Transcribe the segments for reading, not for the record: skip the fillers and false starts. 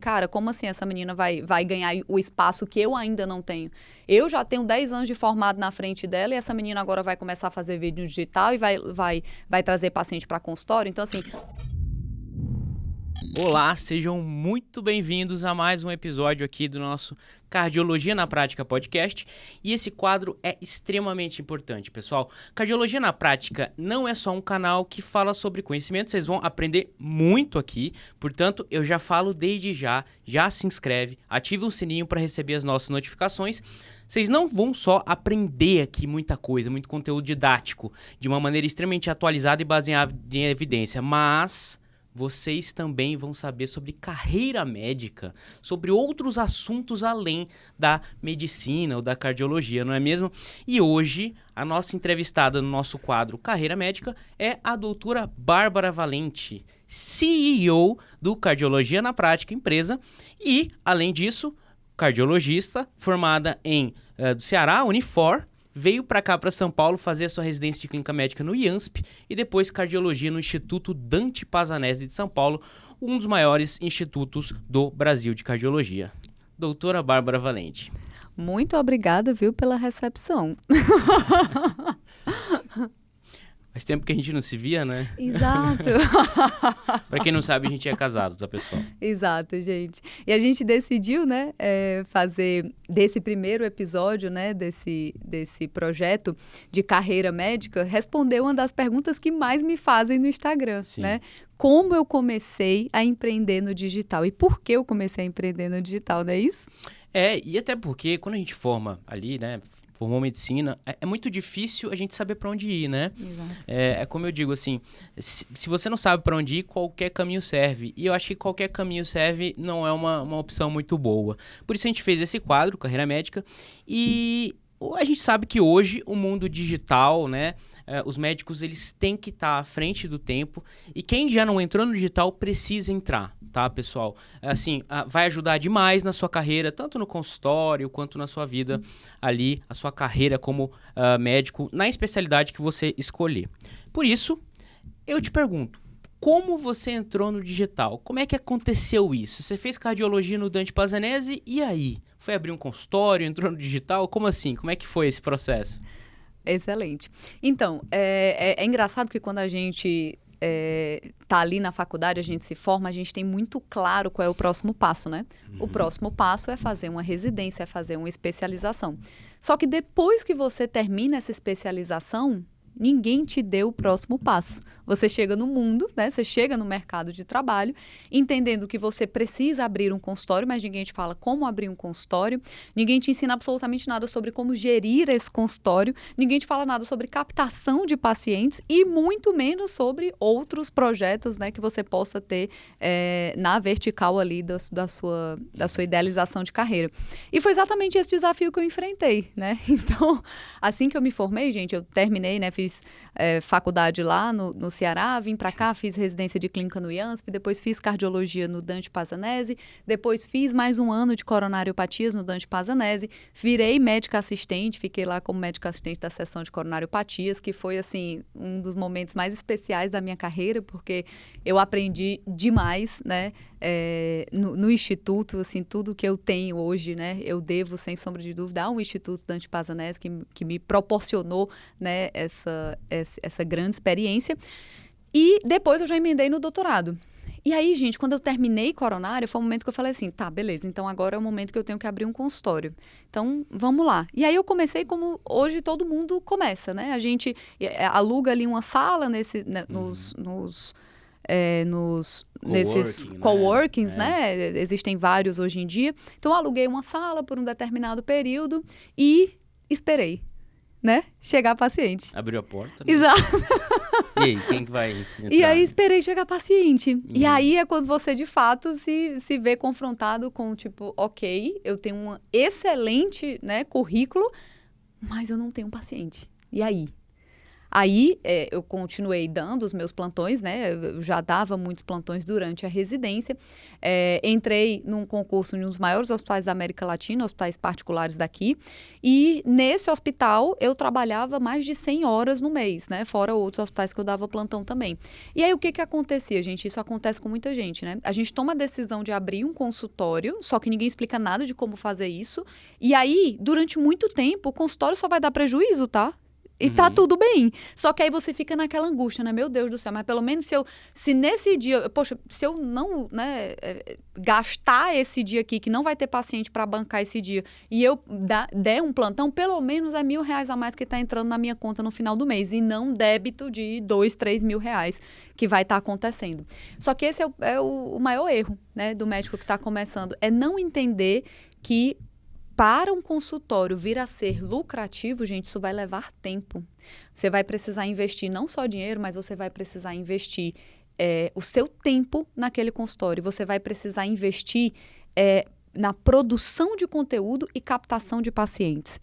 Cara, como assim essa menina vai ganhar o espaço que eu ainda não tenho? Eu já tenho 10 anos de formado na frente dela e essa menina agora vai começar a fazer vídeo digital e vai trazer paciente para consultório. Então, assim... Olá, sejam muito bem-vindos a mais um episódio aqui do nosso Cardiologia na Prática podcast. E esse quadro é extremamente importante, pessoal. Cardiologia na Prática não é só um canal que fala sobre conhecimento, vocês vão aprender muito aqui. Portanto, eu já falo desde já se inscreve, ative o sininho para receber as nossas notificações. Vocês não vão só aprender aqui muita coisa, muito conteúdo didático, de uma maneira extremamente atualizada e baseada em evidência, mas... vocês também vão saber sobre carreira médica, sobre outros assuntos além da medicina ou da cardiologia, não é mesmo? E hoje, a nossa entrevistada no nosso quadro Carreira Médica é a doutora Bárbara Valente, CEO do Cardiologia na Prática empresa e, além disso, cardiologista formada do Ceará, Unifor. Veio para cá, para São Paulo, fazer a sua residência de clínica médica no IANSP e depois cardiologia no Instituto Dante Pazanese de São Paulo, um dos maiores institutos do Brasil de cardiologia. Doutora Bárbara Valente. Muito obrigada, viu, pela recepção. Faz tempo que a gente não se via, né? Exato. Pra quem não sabe, a gente é casado, tá, pessoal? Exato, gente. E a gente decidiu, né, fazer desse primeiro episódio, né, desse projeto de carreira médica, responder uma das perguntas que mais me fazem no Instagram, Sim. né? Como eu comecei a empreender no digital e por que eu comecei a empreender no digital, não é isso? E até porque quando a gente forma ali, né, formou medicina, é muito difícil a gente saber para onde ir, né? Exato. É como eu digo assim, se você não sabe para onde ir, qualquer caminho serve. E eu acho que qualquer caminho serve não é uma opção muito boa. Por isso a gente fez esse quadro, Carreira Médica, e a gente sabe que hoje o mundo digital, né? Os médicos eles têm que estar à frente do tempo e quem já não entrou no digital precisa entrar, tá, pessoal? Assim, vai ajudar demais na sua carreira, tanto no consultório quanto na sua vida ali, a sua carreira como médico, na especialidade que você escolher. Por isso, eu te pergunto, como você entrou no digital? Como é que aconteceu isso? Você fez cardiologia no Dante Pazanese e aí? Foi abrir um consultório, entrou no digital? Como assim? Como é que foi esse processo? Excelente. Então, é engraçado que quando a gente tá ali na faculdade, a gente se forma, a gente tem muito claro qual é o próximo passo, né? O próximo passo é fazer uma residência, é fazer uma especialização. Só que depois que você termina essa especialização, ninguém te deu o próximo passo. Você chega no mundo, né? Você chega no mercado de trabalho, entendendo que você precisa abrir um consultório, mas ninguém te fala como abrir um consultório, ninguém te ensina absolutamente nada sobre como gerir esse consultório, ninguém te fala nada sobre captação de pacientes e muito menos sobre outros projetos, né, que você possa ter na vertical ali da sua idealização de carreira. E foi exatamente esse desafio que eu enfrentei, né? Então, assim que eu me formei, gente, eu terminei, né, fiz faculdade lá no Ceará, vim para cá, fiz residência de clínica no IANSP, depois fiz cardiologia no Dante Pazanese, depois fiz mais um ano de coronariopatias no Dante Pazanese, virei médica assistente, fiquei lá como médica assistente da seção de coronariopatias, que foi, assim, um dos momentos mais especiais da minha carreira, porque eu aprendi demais, né, no Instituto, assim, tudo que eu tenho hoje, né, eu devo, sem sombra de dúvida, ao Instituto Dante Pazanese, que me proporcionou, né, essa grande experiência. E depois eu já emendei no doutorado. E aí, gente, quando eu terminei coronária, foi o momento que eu falei assim, tá, beleza, então agora é o momento que eu tenho que abrir um consultório. Então, vamos lá. E aí eu comecei como hoje todo mundo começa, né? A gente aluga ali uma sala nesses coworkings, né? Existem vários hoje em dia. Então, eu aluguei uma sala por um determinado período e esperei, né? Chegar paciente. Abriu a porta, né? Exato. E aí, quem que vai entrar? E aí esperei chegar paciente. E aí é quando você, de fato, se vê confrontado com, tipo, ok, eu tenho um excelente, né, currículo, mas eu não tenho paciente. E aí? Aí eu continuei dando os meus plantões, né? Eu já dava muitos plantões durante a residência. Entrei num concurso em um dos maiores hospitais da América Latina, hospitais particulares daqui. E nesse hospital eu trabalhava mais de 100 horas no mês, né? Fora outros hospitais que eu dava plantão também. E aí o que acontecia, gente? Isso acontece com muita gente, né? A gente toma a decisão de abrir um consultório, só que ninguém explica nada de como fazer isso. E aí, durante muito tempo, o consultório só vai dar prejuízo, tá? E tá tudo bem. Só que aí você fica naquela angústia, né? Meu Deus do céu, mas pelo menos se nesse dia, poxa, se eu não, né, gastar esse dia aqui, que não vai ter paciente para bancar esse dia, e eu der um plantão, pelo menos é R$1.000 a mais que tá entrando na minha conta no final do mês, e não débito de R$2.000, R$3.000 que vai estar acontecendo. Só que esse é o maior erro, né, do médico que tá começando, é não entender que para um consultório vir a ser lucrativo, gente, isso vai levar tempo. Você vai precisar investir não só dinheiro, mas você vai precisar investir o seu tempo naquele consultório. Você vai precisar investir na produção de conteúdo e captação de pacientes.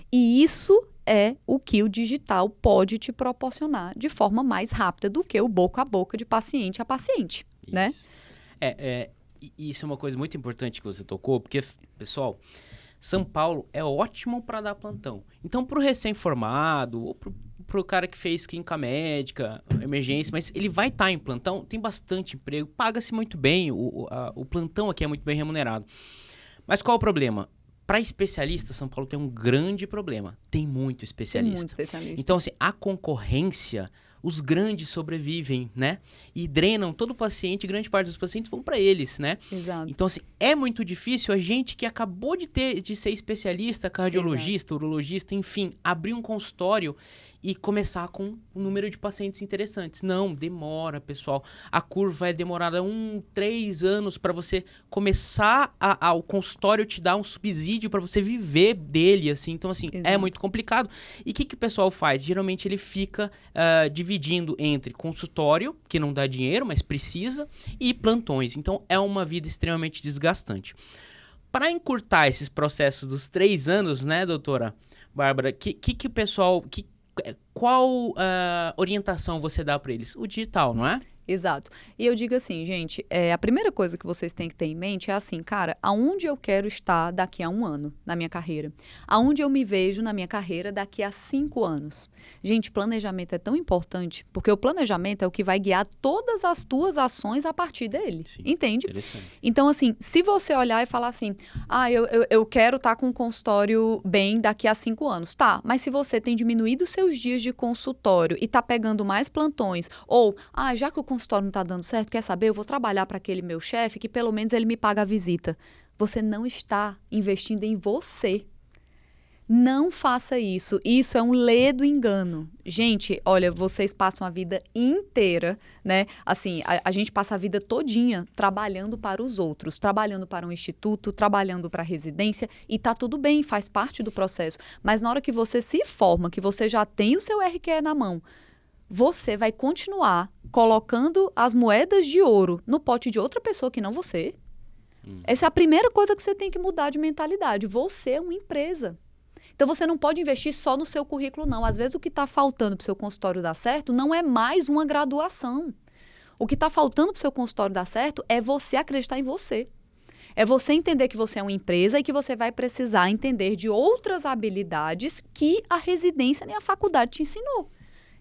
E isso é o que o digital pode te proporcionar de forma mais rápida do que o boca a boca de paciente a paciente, isso, né? Isso é uma coisa muito importante que você tocou, porque, pessoal, São Paulo é ótimo para dar plantão. Então, para o recém-formado, ou para o cara que fez clínica médica, emergência, mas ele vai estar em plantão, tem bastante emprego, paga-se muito bem, o plantão aqui é muito bem remunerado. Mas qual é o problema? Para especialista, São Paulo tem um grande problema. Tem muito especialista. Tem muito especialista. Então, assim, a concorrência, os grandes sobrevivem, né? E drenam todo o paciente, grande parte dos pacientes vão para eles, né? Exato. Então, assim, é muito difícil a gente que acabou de ser especialista, cardiologista, urologista, enfim, abrir um consultório e começar com um número de pacientes interessantes. Não, demora, pessoal. A curva é demorada 3 anos para você começar o consultório te dar um subsídio para você viver dele, assim. Então, assim, Exato. é muito complicado. E o que o pessoal faz? Geralmente ele fica dividindo entre consultório, que não dá dinheiro, mas precisa, e plantões. Então, é uma vida extremamente desgastante. Para encurtar esses processos dos 3 anos, né, doutora Bárbara, que o pessoal... Qual orientação você dá para eles? O digital, não é? Exato. E eu digo assim, gente, a primeira coisa que vocês têm que ter em mente é assim, cara, aonde eu quero estar daqui a 1 ano na minha carreira? Aonde eu me vejo na minha carreira daqui a 5 anos? Gente, planejamento é tão importante, porque o planejamento é o que vai guiar todas as tuas ações a partir dele. Sim, entende? Interessante. Então, assim, se você olhar e falar assim, eu quero estar com um consultório bem daqui a 5 anos. Tá, mas se você tem diminuído os seus dias de consultório e tá pegando mais plantões, ou, já que o consultório não está dando certo, quer saber? Eu vou trabalhar para aquele meu chefe que pelo menos ele me paga a visita. Você não está investindo em você. Não faça isso. Isso é um ledo engano. Gente, olha, vocês passam a vida inteira, né? Assim, a gente passa a vida todinha trabalhando para os outros, trabalhando para um instituto, trabalhando para a residência, e tá tudo bem, faz parte do processo. Mas na hora que você se forma, que você já tem o seu RQE na mão, você vai continuar colocando as moedas de ouro no pote de outra pessoa que não você. Essa é a primeira coisa que você tem que mudar de mentalidade. Você é uma empresa. Então, você não pode investir só no seu currículo, não. Às vezes, o que está faltando para o seu consultório dar certo não é mais uma graduação. O que está faltando para o seu consultório dar certo é você acreditar em você. É você entender que você é uma empresa e que você vai precisar entender de outras habilidades que a residência nem a faculdade te ensinou.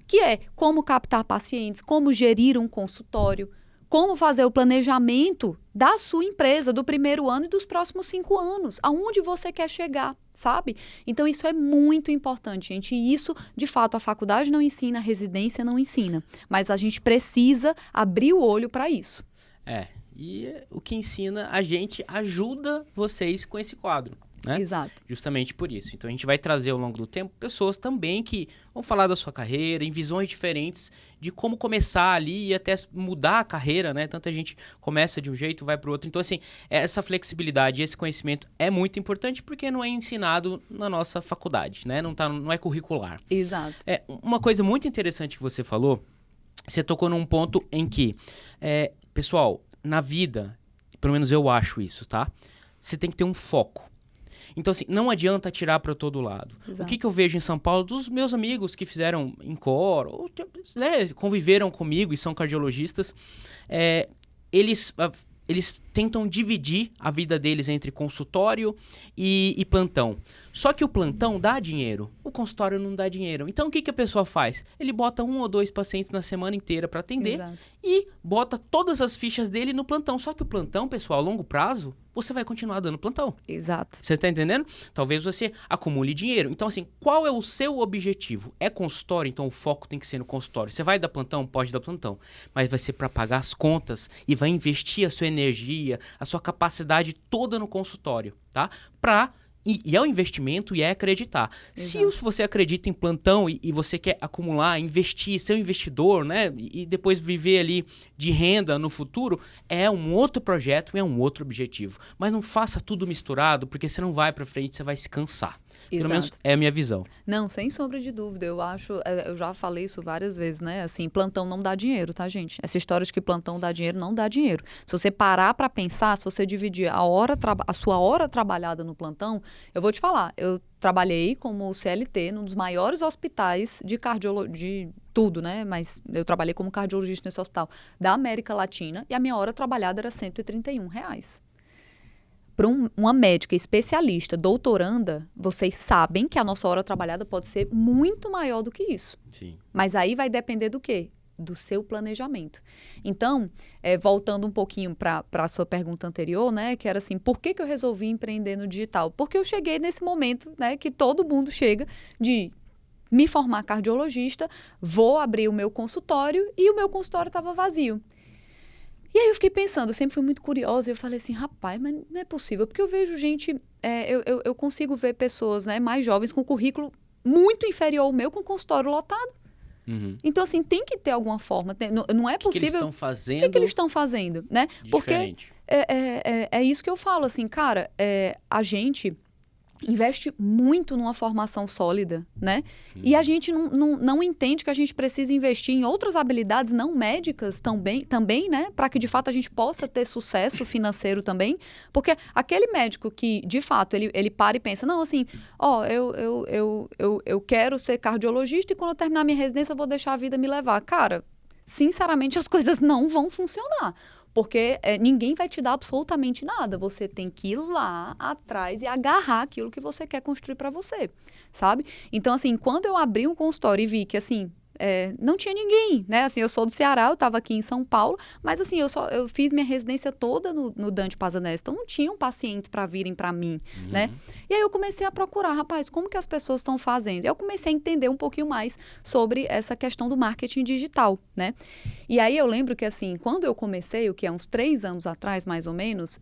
Que é como captar pacientes, como gerir um consultório, como fazer o planejamento da sua empresa, do primeiro ano e dos próximos 5 anos. Aonde você quer chegar, sabe? Então, isso é muito importante, gente. E isso, de fato, a faculdade não ensina, a residência não ensina. Mas a gente precisa abrir o olho para isso. E o que ensina a gente ajuda vocês com esse quadro. Né? Exato. Justamente por isso. Então, a gente vai trazer ao longo do tempo pessoas também que vão falar da sua carreira, em visões diferentes de como começar ali e até mudar a carreira, né? Tanta gente começa de um jeito, vai para o outro. Então, assim, essa flexibilidade, esse conhecimento é muito importante porque não é ensinado na nossa faculdade, né? Não é curricular. Exato. Uma coisa muito interessante que você falou, você tocou num ponto em que, pessoal, na vida, pelo menos eu acho isso, tá? Você tem que ter um foco. Então, assim, não adianta atirar para todo lado. Exato. O que eu vejo em São Paulo dos meus amigos que fizeram INCOR, ou, né, conviveram comigo e são cardiologistas, eles tentam dividir a vida deles entre consultório e plantão. Só que o plantão dá dinheiro, o consultório não dá dinheiro. Então, o que a pessoa faz? Ele bota 1 ou 2 pacientes na semana inteira para atender. Exato. E bota todas as fichas dele no plantão. Só que o plantão, pessoal, a longo prazo, você vai continuar dando plantão. Exato. Você tá entendendo? Talvez você acumule dinheiro. Então, assim, qual é o seu objetivo? É consultório? Então, o foco tem que ser no consultório. Você vai dar plantão? Pode dar plantão. Mas vai ser para pagar as contas e vai investir a sua energia, a sua capacidade toda no consultório, tá? E é o investimento e é acreditar. Exato. Se você acredita em plantão e você quer acumular, investir, ser um investidor, né? E depois viver ali de renda no futuro, é um outro projeto e é um outro objetivo. Mas não faça tudo misturado, porque você não vai para frente, você vai se cansar. Pelo menos é a minha visão. Não, sem sombra de dúvida. Eu acho, eu já falei isso várias vezes, né? Assim, plantão não dá dinheiro, tá, gente? Essa história de que plantão dá dinheiro, não dá dinheiro. Se você parar para pensar, se você dividir a sua hora trabalhada no plantão, eu vou te falar, eu trabalhei como CLT num dos maiores hospitais de cardiologia, de tudo, né? Mas eu trabalhei como cardiologista nesse hospital da América Latina e a minha hora trabalhada era R$131. Para uma médica especialista, doutoranda, vocês sabem que a nossa hora trabalhada pode ser muito maior do que isso. Sim. Mas aí vai depender do quê? Do seu planejamento. Então, voltando um pouquinho para a sua pergunta anterior, né, que era assim, por que eu resolvi empreender no digital? Porque eu cheguei nesse momento, né, que todo mundo chega de me formar cardiologista, vou abrir o meu consultório e o meu consultório estava vazio. E aí eu fiquei pensando, eu sempre fui muito curiosa, e eu falei assim, rapaz, mas não é possível, porque eu vejo gente, eu consigo ver pessoas, né, mais jovens com currículo muito inferior ao meu, com consultório lotado. Uhum. Então, assim, tem que ter alguma forma, não é possível... O que eles estão fazendo? O que eles estão fazendo, né? Diferente. Porque é isso que eu falo, assim, cara, a gente investe muito numa formação sólida, né? E a gente não entende que a gente precisa investir em outras habilidades não médicas também, né? Para que, de fato, a gente possa ter sucesso financeiro também. Porque aquele médico que, de fato, ele para e pensa, não, assim, eu quero ser cardiologista e quando eu terminar minha residência eu vou deixar a vida me levar. Cara, sinceramente, as coisas não vão funcionar. Porque ninguém vai te dar absolutamente nada. Você tem que ir lá atrás e agarrar aquilo que você quer construir para você, sabe? Então, assim, quando eu abri um consultório e vi que, assim, não tinha ninguém, né? Assim, eu sou do Ceará, eu estava aqui em São Paulo, mas, assim, eu fiz minha residência toda no Dante Pazanese, então não tinham pacientes para virem para mim, né? E aí eu comecei a procurar, rapaz, como que as pessoas estão fazendo? Eu comecei a entender um pouquinho mais sobre essa questão do marketing digital, né? E aí eu lembro que, assim, quando eu comecei, o que é uns 3 anos atrás, mais ou menos,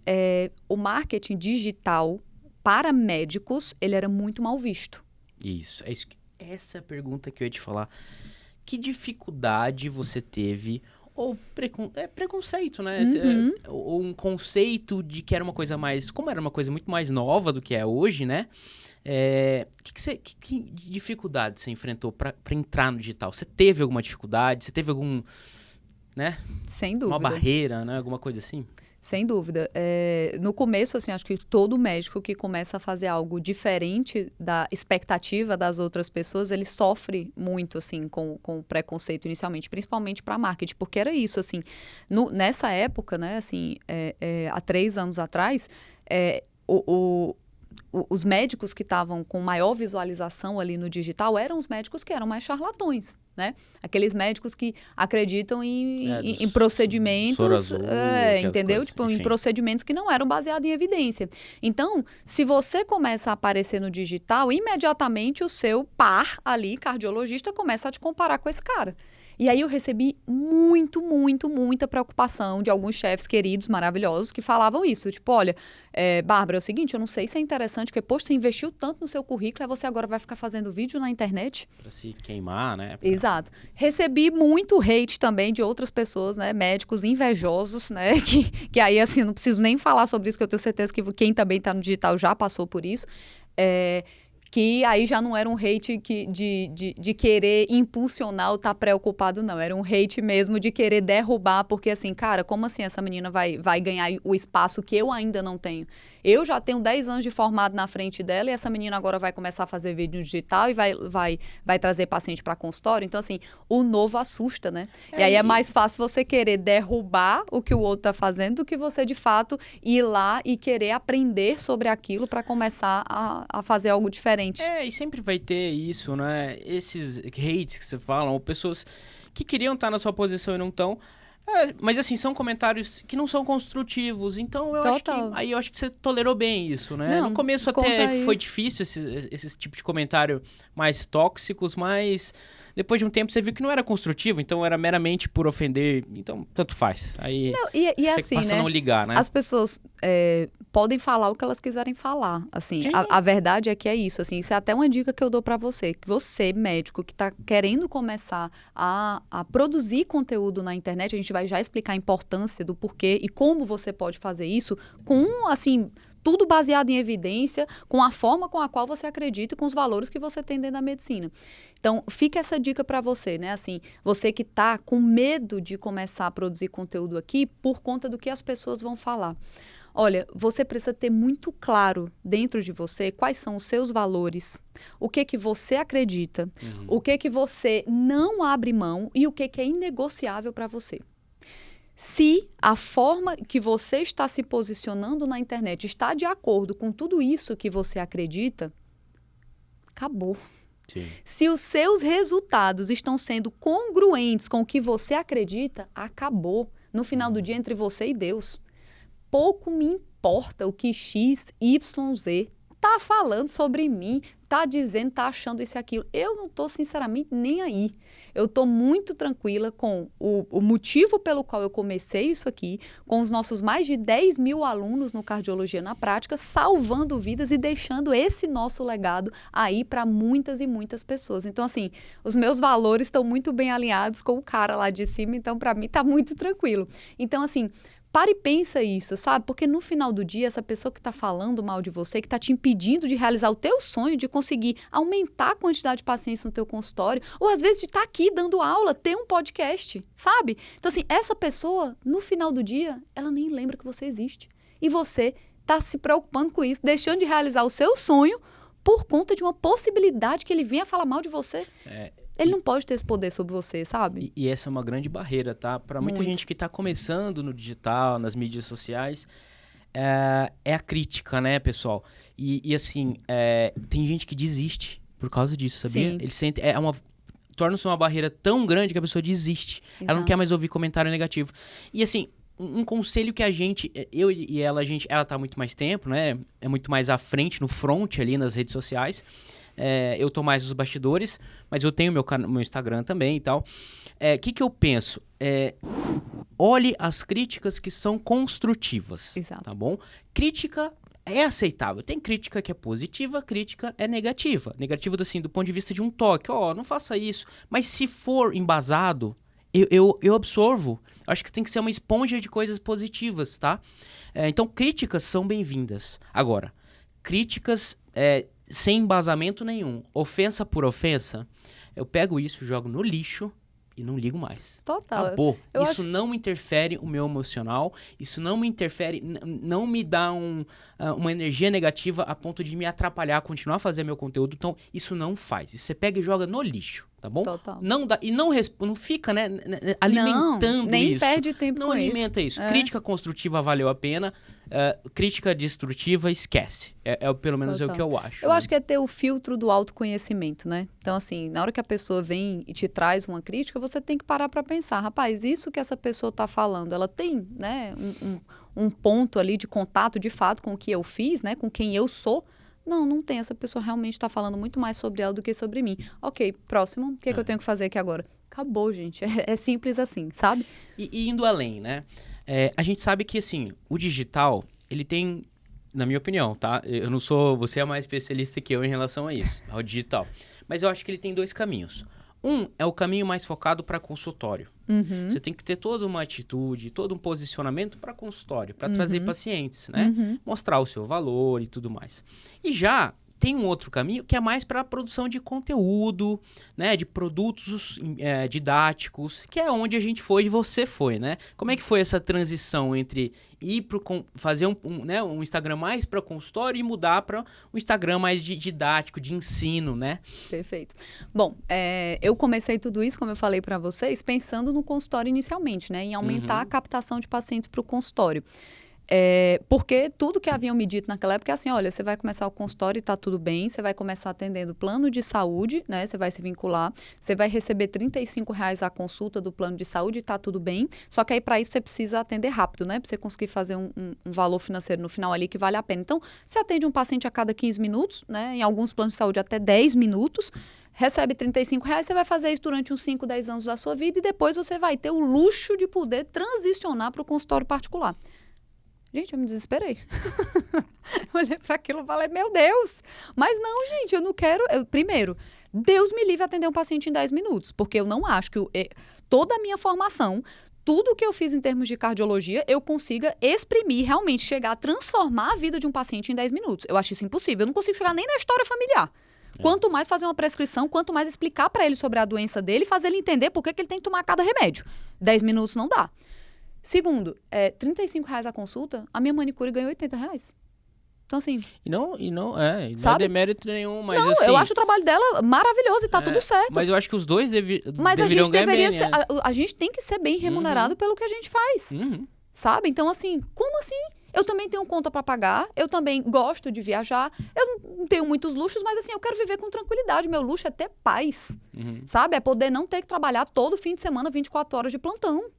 o marketing digital para médicos, ele era muito mal visto. Isso. Essa é a pergunta que eu ia te falar. Que dificuldade você teve, ou preconceito, né? Ou um conceito de que era uma coisa mais... Como era uma coisa muito mais nova do que é hoje, né? Que dificuldade você enfrentou para entrar no digital? Você teve alguma dificuldade? Você teve algum... né? Sem dúvida. Uma barreira, né? Alguma coisa assim? Sem dúvida. No começo, assim, acho que todo médico que começa a fazer algo diferente da expectativa das outras pessoas, ele sofre muito, assim, com o preconceito inicialmente, principalmente para marketing, porque era isso, assim, nessa época, né, assim, há 3 anos atrás, os médicos que estavam com maior visualização ali no digital eram os médicos que eram mais charlatões, né? Aqueles médicos que acreditam em procedimentos, entendeu? Coisas, tipo, enfim. em procedimentos que não eram baseados em evidência. Então, se você começa a aparecer no digital, imediatamente o seu par ali, cardiologista, começa a te comparar com esse cara. E aí eu recebi muita preocupação de alguns chefes queridos, maravilhosos, que falavam isso. Tipo, olha, Bárbara, é o seguinte, eu não sei se é interessante, porque, poxa, você investiu tanto no seu currículo, aí você agora vai ficar fazendo vídeo na internet? Pra se queimar, né? Exato. Recebi muito hate também de outras pessoas, né, médicos invejosos, né, que aí, assim, eu não preciso nem falar sobre isso, que eu tenho certeza que quem também está no digital já passou por isso. Que aí já não era um hate de querer impulsionar ou estar preocupado, não. Era um hate mesmo de querer derrubar, porque assim, cara, como assim essa menina vai ganhar o espaço que eu ainda não tenho? Eu já tenho 10 anos de formado na frente dela e essa menina agora vai começar a fazer vídeo digital e vai trazer paciente para consultório. Então, assim, o novo assusta, né? E aí é mais fácil você querer derrubar o que o outro tá fazendo do que você, de fato, ir lá e querer aprender sobre aquilo para começar a fazer algo diferente. E sempre vai ter isso, né? Esses hates que você fala, ou pessoas que queriam estar na sua posição e não estão. Mas assim, são comentários que não são construtivos. Então eu acho que você tolerou bem isso, né? Não, no começo até foi difícil esse tipo de comentário mais tóxicos, mas depois de um tempo você viu que não era construtivo, então era meramente por ofender. Então, tanto faz. Aí você assim, passa a não ligar, né? As pessoas podem falar o que elas quiserem falar. Assim, a verdade é que é isso. Assim, isso é até uma dica que eu dou pra você. Que você, médico, que tá querendo começar a produzir conteúdo na internet, a gente vai já explicar a importância do porquê e como você pode fazer isso com, assim, tudo baseado em evidência, com a forma com a qual você acredita e com os valores que você tem dentro da medicina. Então, fica essa dica para você, né? Assim, você que tá com medo de começar a produzir conteúdo aqui por conta do que as pessoas vão falar. Olha, você precisa ter muito claro dentro de você quais são os seus valores, o que você acredita, o que você não abre mão e o que é inegociável para você. Se a forma que você está se posicionando na internet está de acordo com tudo isso que você acredita, acabou. Sim. Se os seus resultados estão sendo congruentes com o que você acredita, acabou. No final do dia, entre você e Deus. Pouco me importa o que X, Y, Z tá falando sobre mim, tá dizendo, tá achando isso e aquilo. Eu não tô, sinceramente, nem aí. Eu tô muito tranquila com o motivo pelo qual eu comecei isso aqui, com os nossos mais de 10 mil alunos no Cardiologia na Prática, salvando vidas e deixando esse nosso legado aí para muitas e muitas pessoas. Então, assim, os meus valores estão muito bem alinhados com o cara lá de cima, então, para mim, tá muito tranquilo. Então, assim, para e pensa isso, sabe? Porque no final do dia, essa pessoa que está falando mal de você, que está te impedindo de realizar o teu sonho, de conseguir aumentar a quantidade de pacientes no teu consultório, ou às vezes de estar aqui dando aula, ter um podcast, sabe? Então, assim, essa pessoa, no final do dia, ela nem lembra que você existe. E você está se preocupando com isso, deixando de realizar o seu sonho por conta de uma possibilidade que ele venha falar mal de você. Ele não pode ter esse poder sobre você, sabe? E essa é uma grande barreira, tá? Para muita gente que está começando no digital, nas mídias sociais, é a crítica, né, pessoal? E assim, tem gente que desiste por causa disso, sabia? Sim. Ele sente, torna-se uma barreira tão grande que a pessoa desiste. Exato. Ela não quer mais ouvir comentário negativo. E assim, um conselho que eu e ela, ela tá há muito mais tempo, né? É muito mais à frente, no front ali nas redes sociais. Eu tô mais nos bastidores, mas eu tenho meu Instagram também e tal. Que eu penso? Olhe as críticas que são construtivas. Exato. Tá bom? Crítica é aceitável. Tem crítica que é positiva, crítica é negativa. Negativa, assim, do ponto de vista de um toque. Não faça isso. Mas se for embasado, eu absorvo. Acho que tem que ser uma esponja de coisas positivas, tá? Então, críticas são bem-vindas. Agora, críticas sem embasamento nenhum, ofensa por ofensa, eu pego isso, jogo no lixo e não ligo mais. Total. Acabou. Isso não interfere o meu emocional, isso não me interfere, não me dá uma energia negativa a ponto de me atrapalhar, continuar a fazer meu conteúdo. Então, isso não faz. Isso você pega e joga no lixo, tá bom? Total. Não dá, e não fica, né, alimentando nem isso. Perde tempo não com alimenta isso. Crítica construtiva valeu a pena, crítica destrutiva esquece. Pelo menos é o que eu acho. Eu acho que é ter o filtro do autoconhecimento, né? Então, assim, na hora que a pessoa vem e te traz uma crítica, você tem que parar para pensar, rapaz, isso que essa pessoa está falando, ela tem, né, um ponto ali de contato, de fato, com o que eu fiz, né, com quem eu sou? Não tem. Essa pessoa realmente está falando muito mais sobre ela do que sobre mim. Ok, próximo, o que eu tenho que fazer aqui agora? Acabou, gente. É simples assim, sabe? E indo além, né? A gente sabe que, assim, o digital, ele tem, na minha opinião, tá? Eu não sou... Você é mais especialista que eu em relação a isso, ao digital. Mas eu acho que ele tem dois caminhos. Um é o caminho mais focado para consultório. Você tem que ter toda uma atitude, todo um posicionamento para consultório, para trazer pacientes, né? Mostrar o seu valor e tudo mais. E já tem um outro caminho que é mais para a produção de conteúdo, né, de produtos didáticos, que é onde a gente foi e você foi, né? Como é que foi essa transição entre ir fazer um Instagram mais para consultório e mudar para um Instagram mais didático, de ensino, né? Perfeito. Bom, eu comecei tudo isso, como eu falei para vocês, pensando no consultório inicialmente, né, em aumentar a captação de pacientes para o consultório. Porque tudo que haviam me dito naquela época é assim, olha, você vai começar o consultório e tá tudo bem, você vai começar atendendo plano de saúde, né, você vai se vincular, você vai receber R$35 a consulta do plano de saúde e tá tudo bem, só que aí para isso você precisa atender rápido, né, para você conseguir fazer um valor financeiro no final ali que vale a pena. Então, você atende um paciente a cada 15 minutos, né, em alguns planos de saúde até 10 minutos, recebe R$35, você vai fazer isso durante uns 5, 10 anos da sua vida e depois você vai ter o luxo de poder transicionar para o consultório particular. Gente, eu me desesperei. Eu olhei para aquilo e falei, meu Deus. Mas não, gente, eu não quero... Primeiro, Deus me livre atender um paciente em 10 minutos, porque eu não acho que toda a minha formação, tudo que eu fiz em termos de cardiologia, eu consiga exprimir, realmente chegar a transformar a vida de um paciente em 10 minutos. Eu acho isso impossível. Eu não consigo chegar nem na história familiar. Quanto mais fazer uma prescrição, quanto mais explicar para ele sobre a doença dele e fazer ele entender por que ele tem que tomar cada remédio. 10 minutos não dá. Segundo, R$35 a consulta, a minha manicure ganhou R$80. Então, assim... E não é demérito nenhum, mas não, assim... eu acho o trabalho dela maravilhoso e tá tudo certo. Mas eu acho que os dois mas deveriam ganhar bem, ser, né? a gente tem que ser bem remunerado pelo que a gente faz. Sabe? Então, assim, como assim? Eu também tenho conta para pagar, eu também gosto de viajar, eu não tenho muitos luxos, mas assim, eu quero viver com tranquilidade. Meu luxo é ter paz, sabe? É poder não ter que trabalhar todo fim de semana, 24 horas de plantão.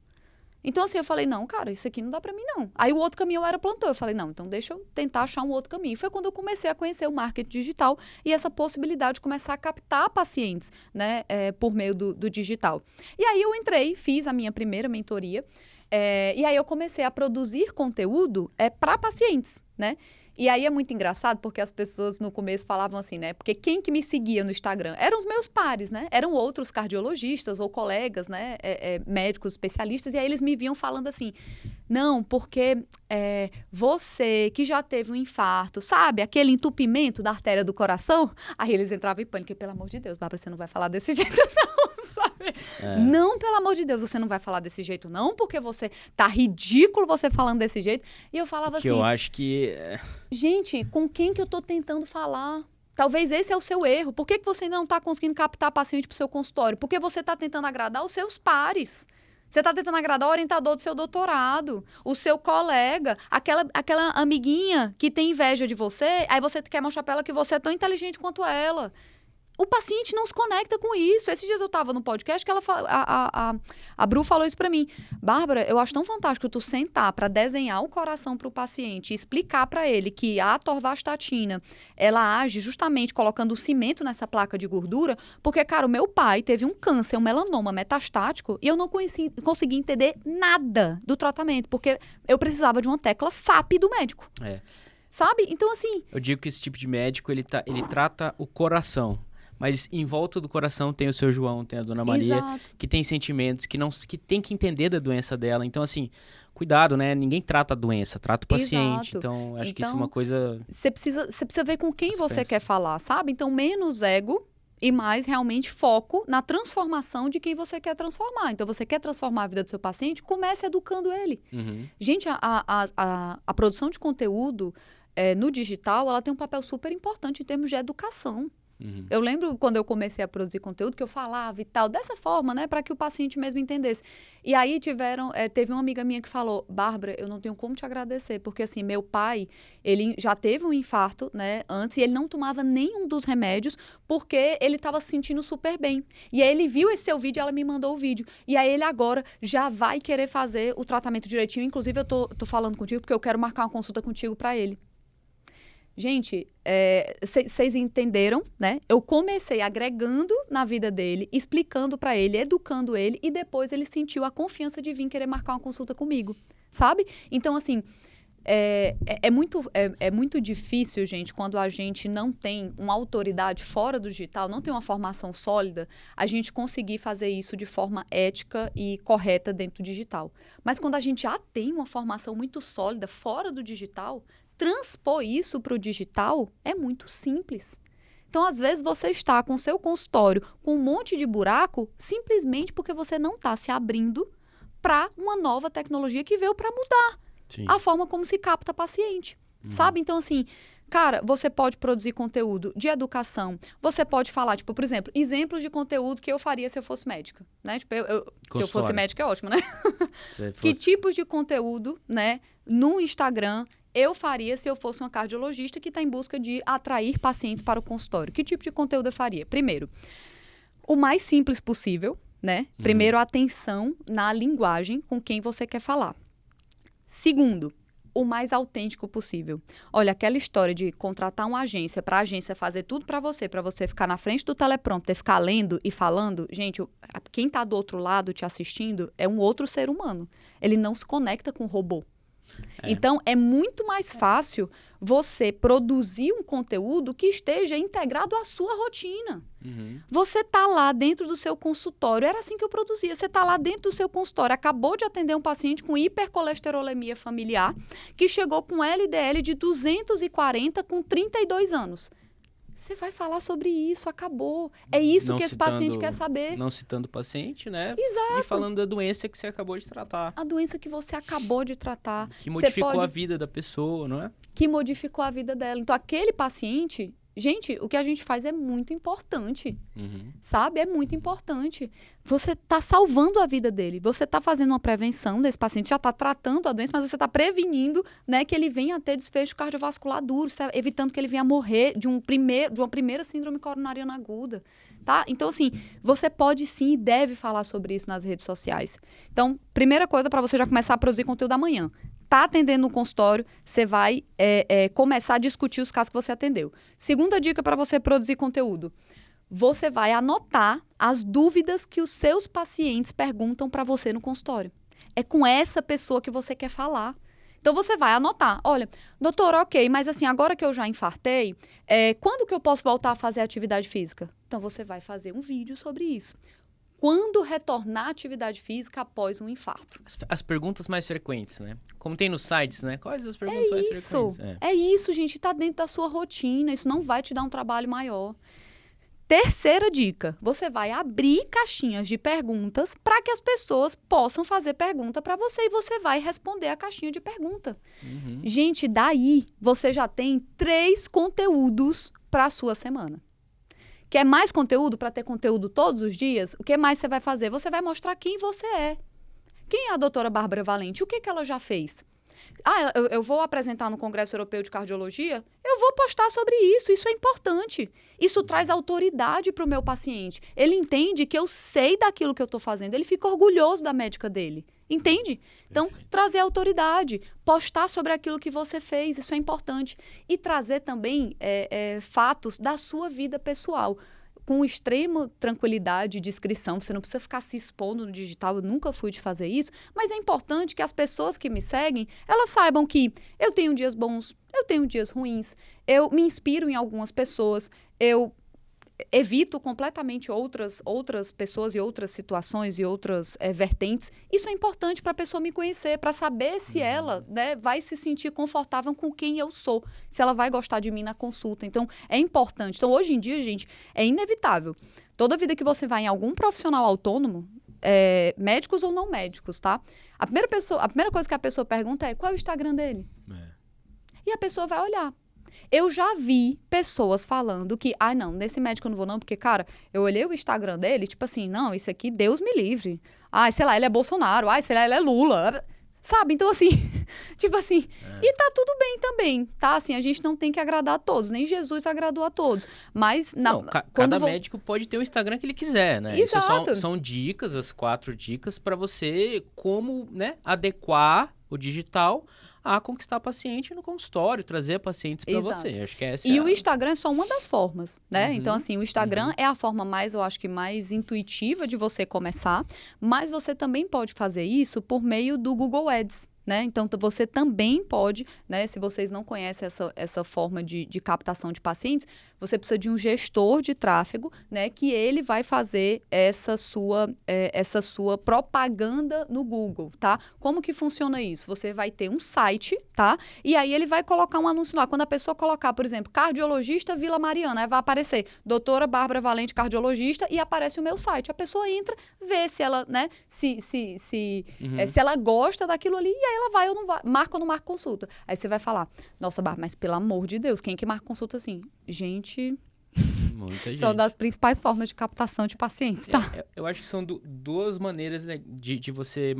Então, assim, eu falei, não, cara, isso aqui não dá pra mim, não. Aí o outro caminho era plantão. Eu falei, não, então deixa eu tentar achar um outro caminho. E foi quando eu comecei a conhecer o marketing digital e essa possibilidade de começar a captar pacientes, né, por meio do digital. E aí eu entrei, fiz a minha primeira mentoria, e aí eu comecei a produzir conteúdo para pacientes, né? E aí é muito engraçado, porque as pessoas no começo falavam assim, né? Porque quem que me seguia no Instagram? Eram os meus pares, né? Eram outros cardiologistas ou colegas, né? Médicos especialistas. E aí eles me viam falando assim, não, porque você que já teve um infarto, sabe? Aquele entupimento da artéria do coração. Aí eles entravam em pânico. E, pelo amor de Deus, Bárbara, você não vai falar desse jeito não, sabe? Não, pelo amor de Deus, você não vai falar desse jeito não, porque você tá ridículo você falando desse jeito. E eu falava assim... eu acho que... Gente, com quem que eu tô tentando falar? Talvez esse é o seu erro. Por que você não tá conseguindo captar paciente pro seu consultório? Porque você tá tentando agradar os seus pares. Você tá tentando agradar o orientador do seu doutorado, o seu colega, aquela amiguinha que tem inveja de você, aí você quer mostrar pra ela que você é tão inteligente quanto ela. O paciente não se conecta com isso. Esses dias eu estava no podcast que a Bru falou isso para mim. Bárbara, eu acho tão fantástico tu sentar para desenhar o coração para o paciente e explicar para ele que a atorvastatina, ela age justamente colocando o cimento nessa placa de gordura, porque, cara, o meu pai teve um câncer, um melanoma metastático, e eu não consegui entender nada do tratamento, porque eu precisava de uma tecla SAP do médico. Sabe? Então, assim... Eu digo que esse tipo de médico, ele trata o coração. Mas em volta do coração tem o seu João, tem a Dona Maria, que tem sentimentos, que tem que entender da doença dela. Então, assim, cuidado, né? Ninguém trata a doença, trata o paciente. Então, acho que isso é uma coisa... Você precisa ver com quem você quer falar, sabe? Então, menos ego e mais realmente foco na transformação de quem você quer transformar. Então, você quer transformar a vida do seu paciente, comece educando ele. Gente, a produção de conteúdo no digital, ela tem um papel super importante em termos de educação. Eu lembro quando eu comecei a produzir conteúdo que eu falava e tal, dessa forma, né, para que o paciente mesmo entendesse. E aí teve uma amiga minha que falou, Bárbara, eu não tenho como te agradecer, porque assim, meu pai, ele já teve um infarto, né, antes, e ele não tomava nenhum dos remédios, porque ele estava se sentindo super bem. E aí ele viu esse seu vídeo e ela me mandou o vídeo. E aí ele agora já vai querer fazer o tratamento direitinho. Inclusive, eu tô falando contigo porque eu quero marcar uma consulta contigo para ele. Gente, vocês entenderam, né? Eu comecei agregando na vida dele, explicando para ele, educando ele, e depois ele sentiu a confiança de vir querer marcar uma consulta comigo, sabe? Então, assim, é muito difícil, gente, quando a gente não tem uma autoridade fora do digital, não tem uma formação sólida, a gente conseguir fazer isso de forma ética e correta dentro do digital. Mas quando a gente já tem uma formação muito sólida fora do digital, transpor isso para o digital é muito simples. Então, às vezes, você está com o seu consultório com um monte de buraco simplesmente porque você não está se abrindo para uma nova tecnologia que veio para mudar a forma como se capta paciente, sabe? Então, assim, cara, você pode produzir conteúdo de educação, você pode falar, tipo, por exemplo, exemplos de conteúdo que eu faria se eu fosse médica, né? Tipo, se eu fosse médica é ótimo, né? Que tipos de conteúdo, né, no Instagram eu faria se eu fosse uma cardiologista que está em busca de atrair pacientes para o consultório? Que tipo de conteúdo eu faria? Primeiro, o mais simples possível, né? Primeiro, atenção na linguagem com quem você quer falar. Segundo, o mais autêntico possível. Olha, aquela história de contratar uma agência para a agência fazer tudo para você ficar na frente do teleprompter, ficar lendo e falando, gente, quem está do outro lado te assistindo é um outro ser humano. Ele não se conecta com o robô. Então, é muito mais fácil você produzir um conteúdo que esteja integrado à sua rotina. Você está lá dentro do seu consultório, era assim que eu produzia, você está lá dentro do seu consultório, acabou de atender um paciente com hipercolesterolemia familiar, que chegou com LDL de 240 com 32 anos. Você vai falar sobre isso, acabou. É isso que esse paciente quer saber. Não citando o paciente, né? Exato. E falando da doença que você acabou de tratar. A doença que você acabou de tratar. Que modificou a vida da pessoa, não é? Que modificou a vida dela. Então, aquele paciente... Gente, o que a gente faz é muito importante, sabe? É muito importante. Você está salvando a vida dele. Você está fazendo uma prevenção desse paciente, já está tratando a doença, mas você está prevenindo, né, que ele venha a ter desfecho cardiovascular duro, evitando que ele venha a morrer de uma primeira síndrome coronariana aguda. Tá? Então, assim, você pode sim e deve falar sobre isso nas redes sociais. Então, primeira coisa para você já começar a produzir conteúdo amanhã. Está atendendo no consultório, você vai começar a discutir os casos que você atendeu. Segunda dica para você produzir conteúdo. Você vai anotar as dúvidas que os seus pacientes perguntam para você no consultório. É com essa pessoa que você quer falar. Então, você vai anotar. Olha, doutor, ok, mas assim, agora que eu já infartei, quando que eu posso voltar a fazer atividade física? Então, você vai fazer um vídeo sobre isso. Quando retornar à atividade física após um infarto? As perguntas mais frequentes, né? Como tem nos sites, né? Quais as perguntas mais frequentes? É isso, gente. Está dentro da sua rotina. Isso não vai te dar um trabalho maior. Terceira dica. Você vai abrir caixinhas de perguntas para que as pessoas possam fazer pergunta para você e você vai responder a caixinha de pergunta. Gente, daí você já tem 3 conteúdos para a sua semana. Quer mais conteúdo para ter conteúdo todos os dias? O que mais você vai fazer? Você vai mostrar quem você é. Quem é a doutora Bárbara Valente? O que ela já fez? Eu vou apresentar no Congresso Europeu de Cardiologia? Eu vou postar sobre isso. Isso é importante. Isso traz autoridade para o meu paciente. Ele entende que eu sei daquilo que eu estou fazendo. Ele fica orgulhoso da médica dele. Entende? Então, trazer autoridade, postar sobre aquilo que você fez, isso é importante. E trazer também fatos da sua vida pessoal, com extrema tranquilidade e discrição. Você não precisa ficar se expondo no digital, eu nunca fui de fazer isso, mas é importante que as pessoas que me seguem, elas saibam que eu tenho dias bons, eu tenho dias ruins, eu me inspiro em algumas pessoas, eu evito completamente outras pessoas e outras situações e outras vertentes. Isso é importante para a pessoa me conhecer, para saber se ela, né, vai se sentir confortável com quem eu sou, se ela vai gostar de mim na consulta. Então, é importante. Então, hoje em dia, gente, é inevitável. Toda vida que você vai em algum profissional autônomo, médicos ou não médicos, tá? A primeira coisa que a pessoa pergunta é: qual é o Instagram dele? E a pessoa vai olhar. Eu já vi pessoas falando que, não, nesse médico eu não vou não, porque, cara, eu olhei o Instagram dele, tipo assim, não, isso aqui, Deus me livre. Sei lá, ele é Bolsonaro, sei lá, ele é Lula. Sabe? Então, assim, tipo assim, e tá tudo bem também, tá? Assim, a gente não tem que agradar a todos, nem Jesus agradou a todos. Mas, cada médico pode ter o Instagram que ele quiser, né? Exato. Isso são dicas, as 4 dicas para você como, né, adequar o digital a conquistar paciente no consultório, trazer pacientes para você. Acho que essa o Instagram é só uma das formas, né? Então, assim, o Instagram é a forma mais, eu acho que mais intuitiva de você começar, mas você também pode fazer isso por meio do Google Ads, né? Então, você também pode, né? Se vocês não conhecem essa forma de captação de pacientes, você precisa de um gestor de tráfego, né? Que ele vai fazer essa sua propaganda no Google, tá? Como que funciona isso? Você vai ter um site, tá? E aí ele vai colocar um anúncio lá. Quando a pessoa colocar, por exemplo, cardiologista Vila Mariana, aí vai aparecer doutora Bárbara Valente, cardiologista, e aparece o meu site. A pessoa entra, vê se ela, né? Se ela gosta daquilo ali, e aí ela vai ou não vai, marca ou não marca consulta. Aí você vai falar, nossa, Bárbara, mas pelo amor de Deus, quem que marca consulta assim? Gente, Muita gente. isso é uma das principais formas de captação de pacientes, tá? Eu acho que são duas maneiras, né, de você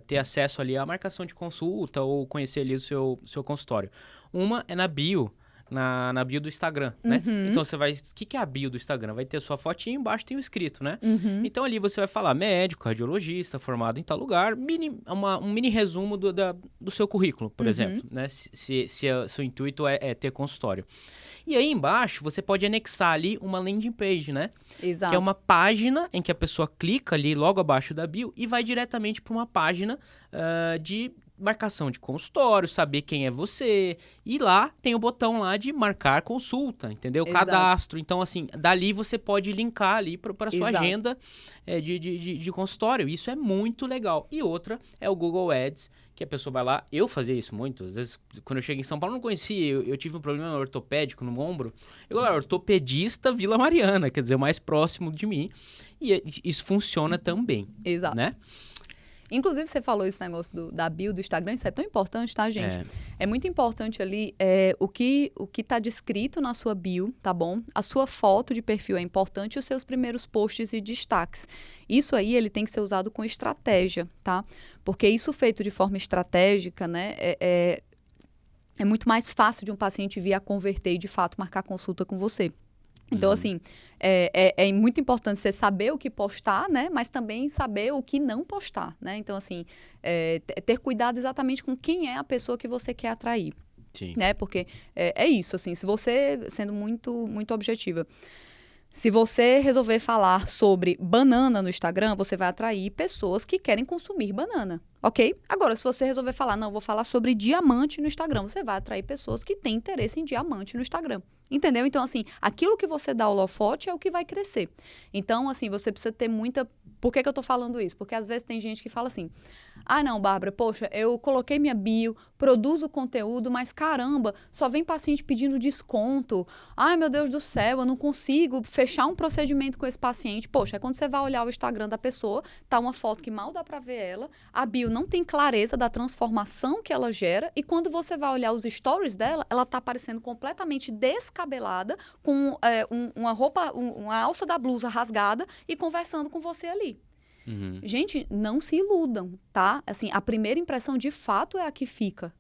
ter acesso ali à marcação de consulta ou conhecer ali o seu consultório. Uma é na bio, na bio do Instagram, né? Então você vai... O que é a bio do Instagram? Vai ter a sua fotinha, embaixo tem o escrito, né? Então ali você vai falar médico, cardiologista, formado em tal lugar, um mini resumo do seu currículo, por exemplo, né? Se seu intuito é ter consultório. E aí embaixo você pode anexar ali uma landing page, né? Exato. Que é uma página em que a pessoa clica ali logo abaixo da bio e vai diretamente para uma página de marcação de consultório, saber quem é você. E lá tem o botão lá de marcar consulta, entendeu? Exato. Cadastro. Então, assim, dali você pode linkar ali para sua agenda de consultório. Isso é muito legal. E outra é o Google Ads, que a pessoa vai lá. Eu fazia isso muito. Às vezes, quando eu cheguei em São Paulo, eu não conhecia. Eu tive um problema ortopédico no ombro. Eu lá, ortopedista Vila Mariana, quer dizer, o mais próximo de mim. E isso funciona também. Exato. Né? Inclusive, você falou esse negócio da bio do Instagram, isso é tão importante, tá, gente? É muito importante ali o que tá descrito na sua bio, tá bom? A sua foto de perfil é importante e os seus primeiros posts e destaques. Isso aí, ele tem que ser usado com estratégia, tá? Porque isso feito de forma estratégica, né, é muito mais fácil de um paciente vir a converter e, de fato, marcar consulta com você. Então, assim, é muito importante você saber o que postar, né? Mas também saber o que não postar, né? Então, assim, ter cuidado exatamente com quem é a pessoa que você quer atrair. Sim. Né? Porque é isso, assim, se você, sendo muito, muito objetiva, se você resolver falar sobre banana no Instagram, você vai atrair pessoas que querem consumir banana, ok? Agora, se você resolver falar, não, vou falar sobre diamante no Instagram, você vai atrair pessoas que têm interesse em diamante no Instagram. Entendeu? Então, assim, aquilo que você dá holofote é o que vai crescer. Então, assim, você precisa ter muita... Por que eu tô falando isso? Porque às vezes tem gente que fala assim, ah, não, Bárbara, poxa, eu coloquei minha bio, produzo conteúdo, mas caramba, só vem paciente pedindo desconto. Ai, meu Deus do céu, eu não consigo fechar um procedimento com esse paciente. Poxa, é quando você vai olhar o Instagram da pessoa, tá uma foto que mal dá pra ver ela, a bio não tem clareza da transformação que ela gera, e quando você vai olhar os stories dela, ela tá aparecendo completamente descabelada, com uma roupa, uma alça da blusa rasgada e conversando com você ali. Gente, não se iludam, tá? Assim, a primeira impressão, de fato, é a que fica.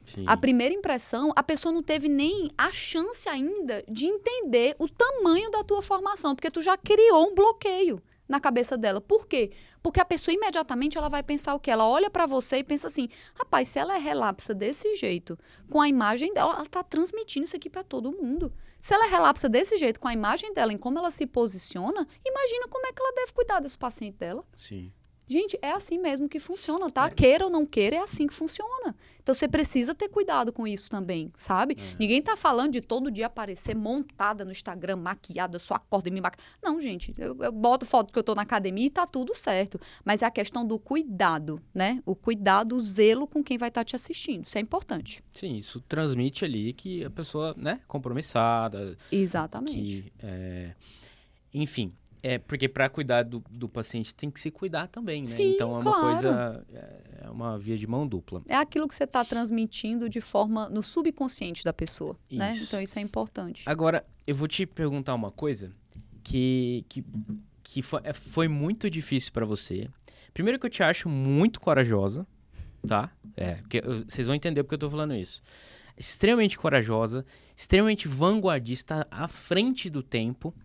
Sim. A primeira impressão, a pessoa não teve nem a chance ainda de entender o tamanho da tua formação, porque tu já criou um bloqueio na cabeça dela. Por quê? Porque a pessoa imediatamente ela vai pensar o quê? Ela olha pra você e pensa assim, rapaz, se ela é relapsa desse jeito, com a imagem dela, ela tá transmitindo isso aqui pra todo mundo. Se ela é relapsa desse jeito, com a imagem dela, em como ela se posiciona, imagina como é que ela deve cuidar desse paciente dela. Sim. Gente, é assim mesmo que funciona, tá? Queira ou não queira, é assim que funciona. Então, você precisa ter cuidado com isso também, sabe? Ninguém tá falando de todo dia aparecer montada no Instagram, maquiada, só acorda e me maquia. Não, gente, eu boto foto que eu tô na academia e tá tudo certo. Mas é a questão do cuidado, né? O cuidado, o zelo com quem vai estar te assistindo. Isso é importante. Sim, isso transmite ali que a pessoa, né, compromissada. Exatamente. Enfim... porque para cuidar do paciente tem que se cuidar também, né? Sim, então é uma claro. coisa, é uma via de mão dupla. É aquilo que você está transmitindo de forma no subconsciente da pessoa, né? Isso. Então isso é importante. Agora, eu vou te perguntar uma coisa que foi muito difícil para você. Primeiro que eu te acho muito corajosa, tá? Porque vocês vão entender porque eu tô falando isso. Extremamente corajosa, extremamente vanguardista, à frente do tempo.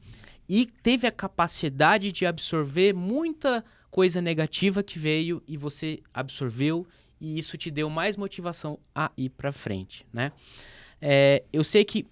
E teve a capacidade de absorver muita coisa negativa que veio e você absorveu e isso te deu mais motivação a ir para frente, né? Eu sei que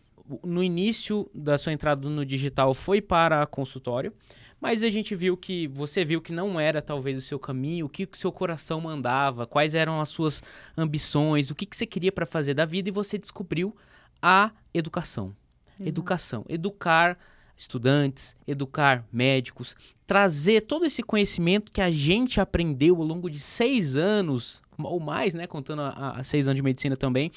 no início da sua entrada no digital foi para consultório, Mas a gente viu que você viu que não era talvez o seu caminho, o que o seu coração mandava, quais eram as suas ambições, o que você queria para fazer da vida e você descobriu a educação. Educação, educar estudantes, educar médicos, trazer todo esse conhecimento que a gente aprendeu ao longo de 6 anos, ou mais, né, contando a 6 anos de medicina também,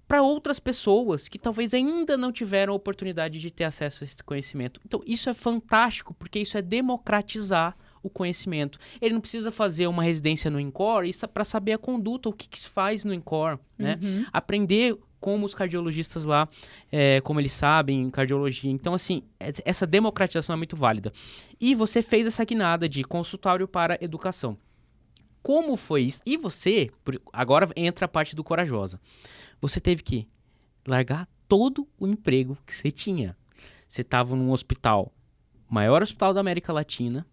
para outras pessoas que talvez ainda não tiveram a oportunidade de ter acesso a esse conhecimento. Então, isso é fantástico, porque isso é democratizar o conhecimento. Ele não precisa fazer uma residência no INCOR para saber a conduta, o que se faz no INCOR, né? Aprender como os cardiologistas lá, como eles sabem em cardiologia. Então, assim, essa democratização é muito válida. E você fez essa guinada de consultório para educação. Como foi isso? E você, agora entra a parte do corajosa. Você teve que largar todo o emprego que você tinha. Você estava num hospital, maior hospital da América Latina,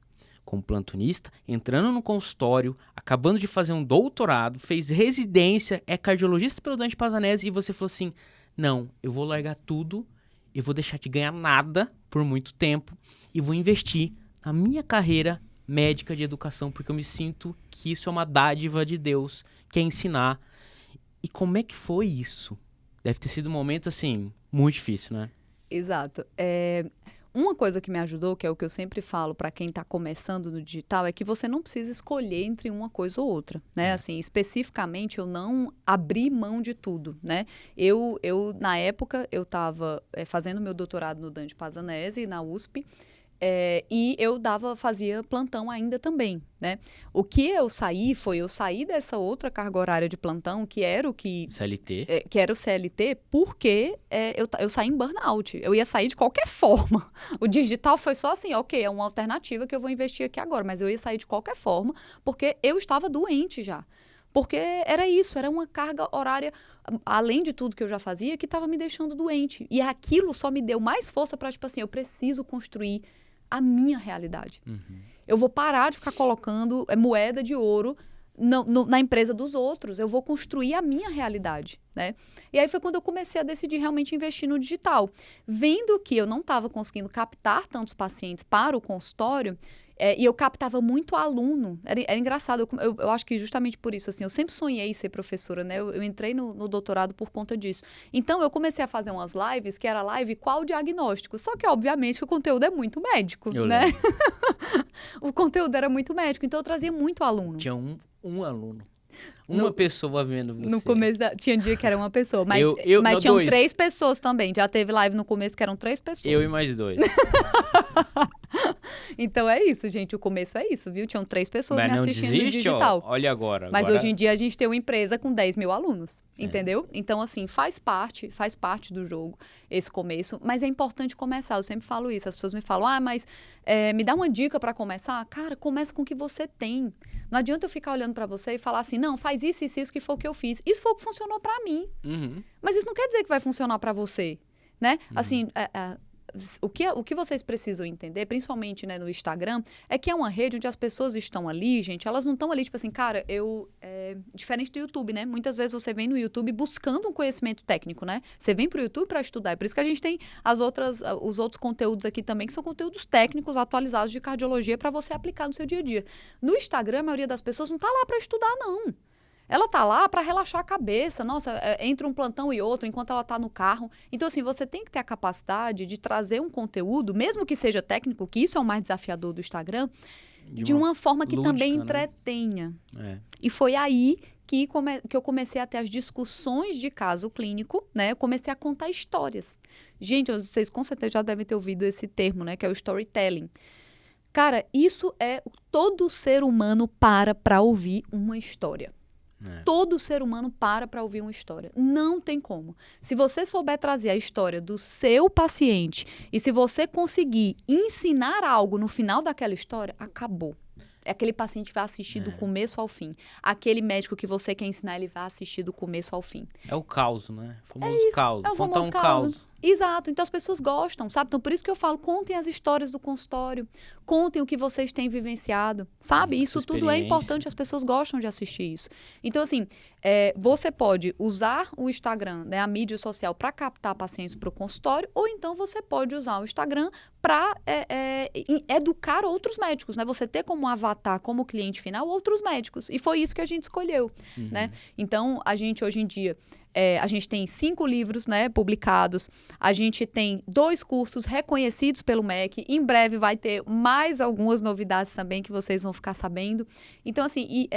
como plantonista, entrando no consultório, acabando de fazer um doutorado, fez residência, é cardiologista pelo Dante Pazanese, e você falou assim, não, eu vou largar tudo, eu vou deixar de ganhar nada por muito tempo e vou investir na minha carreira médica de educação, porque eu me sinto que isso é uma dádiva de Deus, que é ensinar. E como é que foi isso? Deve ter sido um momento, assim, muito difícil, né? Exato. Uma coisa que me ajudou, que é o que eu sempre falo para quem está começando no digital, é que você não precisa escolher entre uma coisa ou outra, né? Assim, especificamente, eu não abri mão de tudo, né? Eu na época, eu estava fazendo meu doutorado no Dante Pazanese, na USP, e eu fazia plantão ainda também, né? O que eu saí dessa outra carga horária de plantão, que era o que... CLT. Que era o CLT, porque eu saí em burnout. Eu ia sair de qualquer forma. O digital foi só assim, ok, é uma alternativa que eu vou investir aqui agora, mas eu ia sair de qualquer forma, porque eu estava doente já. Porque era isso, era uma carga horária, além de tudo que eu já fazia, que estava me deixando doente. E aquilo só me deu mais força para, tipo assim, eu preciso construir a minha realidade. Eu vou parar de ficar colocando moeda de ouro na empresa dos outros. Eu vou construir a minha realidade, né? E aí foi quando eu comecei a decidir realmente investir no digital. Vendo que eu não estava conseguindo captar tantos pacientes para o consultório, e eu captava muito aluno. Era engraçado, eu acho que justamente por isso, assim, eu sempre sonhei ser professora, né? Eu entrei no doutorado por conta disso. Então, eu comecei a fazer umas lives, que era live qual diagnóstico? Só que, obviamente, o conteúdo é muito médico, né? O conteúdo era muito médico, então eu trazia muito aluno. Tinha um aluno. Uma pessoa vendo você. No começo, tinha dia que era uma pessoa, mas tinham 3 pessoas também. Já teve live no começo que eram 3 pessoas. Eu e mais 2. Então é isso, gente. O começo é isso, viu? Tinham 3 pessoas me assistindo no digital. Olha agora. Mas hoje em dia a gente tem uma empresa com 10 mil alunos, entendeu? Então, assim, faz parte do jogo esse começo. Mas é importante começar. Eu sempre falo isso. As pessoas me falam, mas me dá uma dica para começar. Cara, começa com o que você tem. Não adianta eu ficar olhando para você e falar assim, não, faz isso, que foi o que eu fiz. Isso foi o que funcionou para mim. Mas isso não quer dizer que vai funcionar para você, né? Assim, o que vocês precisam entender, principalmente, né, no Instagram, é que é uma rede onde as pessoas estão ali, gente, elas não estão ali, tipo assim, cara, diferente do YouTube, né? Muitas vezes você vem no YouTube buscando um conhecimento técnico, né? Você vem pro YouTube para estudar. É por isso que a gente tem os outros conteúdos aqui também, que são conteúdos técnicos atualizados de cardiologia para você aplicar no seu dia a dia. No Instagram, a maioria das pessoas não tá lá para estudar, não. Ela tá lá para relaxar a cabeça. Nossa, entre um plantão e outro, enquanto ela tá no carro. Então, assim, você tem que ter a capacidade de trazer um conteúdo, mesmo que seja técnico, que isso é o mais desafiador do Instagram, de uma forma que lúdica, também entretenha. Né? E foi aí que eu comecei a ter as discussões de caso clínico, né? Eu comecei a contar histórias. Gente, vocês com certeza já devem ter ouvido esse termo, né? Que é o storytelling. Cara, isso todo ser humano para ouvir uma história. Todo ser humano para ouvir uma história. Não tem como. Se você souber trazer a história do seu paciente e se você conseguir ensinar algo no final daquela história, acabou. Aquele paciente vai assistir do começo ao fim. Aquele médico que você quer ensinar, ele vai assistir do começo ao fim. É o caos, né? O famoso caos. É o famoso caos. Exato, então as pessoas gostam, sabe? Então por isso que eu falo, contem as histórias do consultório, contem o que vocês têm vivenciado, sabe? Isso tudo é importante, as pessoas gostam de assistir isso. Então assim, você pode usar o Instagram, né, a mídia social, para captar pacientes para o consultório, ou então você pode usar o Instagram para educar outros médicos, né? Você ter como avatar, como cliente final, outros médicos. E foi isso que a gente escolheu, né? Então, a gente hoje em dia, a gente tem 5 livros, né, publicados, a gente tem 2 cursos reconhecidos pelo MEC, em breve vai ter mais algumas novidades também que vocês vão ficar sabendo. Então, assim,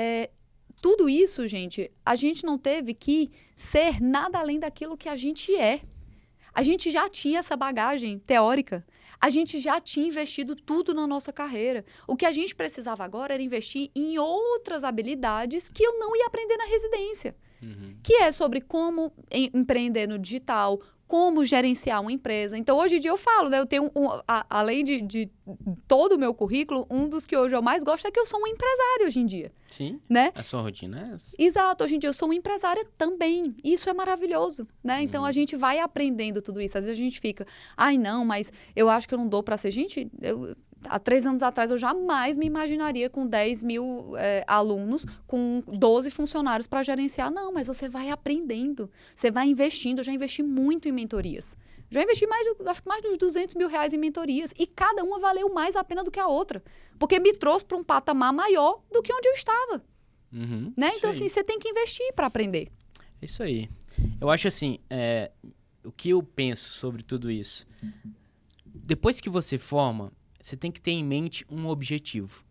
tudo isso, gente, a gente não teve que ser nada além daquilo que a gente é. A gente já tinha essa bagagem teórica. A gente já tinha investido tudo na nossa carreira. O que a gente precisava agora era investir em outras habilidades que eu não ia aprender na residência. Que é sobre como empreender no digital, como gerenciar uma empresa. Então, hoje em dia eu falo, né? Eu tenho, além de todo o meu currículo, um dos que hoje eu mais gosto é que eu sou um empresário hoje em dia. Sim, né? A sua rotina é essa. Exato, hoje em dia eu sou uma empresária também. Isso é maravilhoso, né? Então, a gente vai aprendendo tudo isso. Às vezes a gente fica, ai não, mas eu acho que eu não dou pra ser. Gente, há 3 anos atrás eu jamais me imaginaria com 10 mil alunos, com 12 funcionários para gerenciar. Não, mas você vai aprendendo, você vai investindo. Eu já investi muito em mentorias. Já investi acho que mais de uns 200 mil reais em mentorias. E cada uma valeu mais a pena do que a outra. Porque me trouxe para um patamar maior do que onde eu estava. Né? Então, assim, você tem que investir para aprender. Isso aí. Eu acho assim, o que eu penso sobre tudo isso, depois que você forma, você tem que ter em mente um objetivo.